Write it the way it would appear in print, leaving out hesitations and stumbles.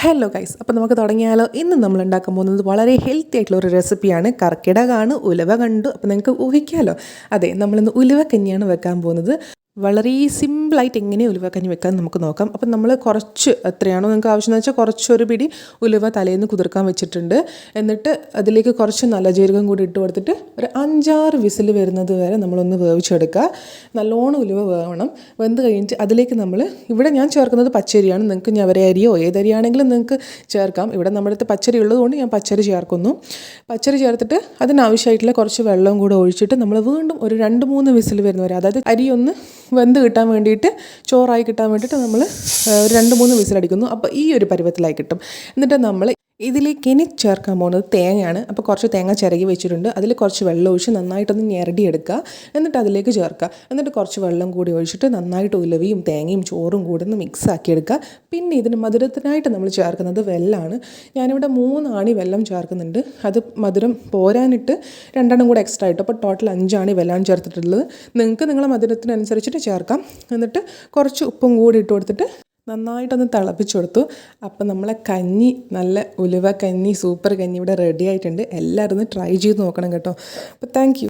Hello guys, അപ്പോൾ നമുക്ക് തുടങ്ങിയാലോ. ഇന്ന് നമ്മൾ ഉണ്ടാക്കാൻ പോകുന്നത് വളരെ ഹെൽത്തി ആയിട്ടുള്ള ഒരു റെസിപ്പിയാണ്. കർക്കിടകമാണ്, ഉലുവ കണ്ടു. അപ്പോൾ നിങ്ങൾക്ക് ഊഹിക്കാമല്ലോ. അതെ, നമ്മളിന്ന് ഉലുവക്കഞ്ഞിയാണ് വെക്കാൻ പോകുന്നത്. വളരെ സിമ്പിളായിട്ട് എങ്ങനെ ഉലുവക്കഞ്ഞി വെക്കാൻ നമുക്ക് നോക്കാം. അപ്പം നമ്മൾ കുറച്ച് എത്രയാണോ നിങ്ങൾക്ക് ആവശ്യമെന്ന് വെച്ചാൽ കുറച്ചൊരു പിടി ഉലുവ തലേന്ന് കുതിർക്കാൻ വെച്ചിട്ടുണ്ട്. എന്നിട്ട് അതിലേക്ക് കുറച്ച് നല്ല ജീരകം കൂടി ഇട്ട് കൊടുത്തിട്ട് ഒരു 5-6 വിസിൽ വരുന്നത് വരെ നമ്മളൊന്ന് വേവിച്ചെടുക്കുക. നല്ലോണം ഉലുവ വേവണം. വെന്ത് കഴിഞ്ഞിട്ട് അതിലേക്ക് നമ്മൾ ഇവിടെ ഞാൻ ചേർക്കുന്നത് പച്ചരിയാണ്. നിങ്ങൾക്ക് ഞവര അരിയോ ഏതരിയാണെങ്കിലും നിങ്ങൾക്ക് ചേർക്കാം. ഇവിടെ നമ്മുടെ അടുത്ത് പച്ചരി ഉള്ളതുകൊണ്ട് ഞാൻ പച്ചരി ചേർക്കുന്നു. പച്ചരി ചേർത്തിട്ട് അതിനാവശ്യമായിട്ടുള്ള കുറച്ച് വെള്ളം കൂടെ ഒഴിച്ചിട്ട് നമ്മൾ വീണ്ടും ഒരു 2-3 വിസിൽ വരുന്നവരെ, അതായത് അരി ഒന്ന് വെന്ത് കിട്ടാൻ വേണ്ടിയിട്ട്, ചോറായി കിട്ടാൻ വേണ്ടിയിട്ട് നമ്മൾ ഒരു 2-3 വിസിലടിക്കുന്നു. അപ്പോൾ ഈ ഒരു പരുവത്തിലായി കിട്ടും. എന്നിട്ട് നമ്മൾ ഇതിലേക്ക് ഇനി ചേർക്കാൻ പോകുന്നത് തേങ്ങയാണ്. അപ്പോൾ കുറച്ച് തേങ്ങ ചിരകി വെച്ചിട്ടുണ്ട്. അതിൽ കുറച്ച് വെള്ളം ഒഴിച്ച് നന്നായിട്ടൊന്ന് ഞെരടിയെടുക്കുക. എന്നിട്ട് അതിലേക്ക് ചേർക്കുക. എന്നിട്ട് കുറച്ച് വെള്ളം കൂടി ഒഴിച്ചിട്ട് നന്നായിട്ട് ഉലുവയും തേങ്ങയും ചോറും കൂടി ഒന്ന് മിക്സ് ആക്കിയെടുക്കുക. പിന്നെ ഇതിന് മധുരത്തിനായിട്ട് നമ്മൾ ചേർക്കുന്നത് വെല്ലമാണ്. ഞാനിവിടെ 3 ആണി വെല്ലം ചേർക്കുന്നുണ്ട്. അത് മധുരം പോരാനിട്ട് 2 കൂടെ എക്സ്ട്രാ ഇട്ടു. അപ്പോൾ ടോട്ടൽ 5 ആണി വെല്ലമാണ് ചേർത്തിട്ടുള്ളത്. നിങ്ങൾക്ക് നിങ്ങളുടെ മധുരത്തിനനുസരിച്ചിട്ട് ചേർക്കാം. എന്നിട്ട് കുറച്ച് ഉപ്പും കൂടി ഇട്ട് കൊടുത്തിട്ട് നന്നായിട്ടൊന്ന് തിളപ്പിച്ചു കൊടുത്തു. അപ്പം നമ്മളെ കഞ്ഞി, നല്ല ഉലുവ കഞ്ഞി, സൂപ്പർ കഞ്ഞി ഇവിടെ റെഡി ആയിട്ടുണ്ട്. എല്ലാവരും ഒന്ന് ട്രൈ ചെയ്ത് നോക്കണം കേട്ടോ. അപ്പോൾ താങ്ക് യു.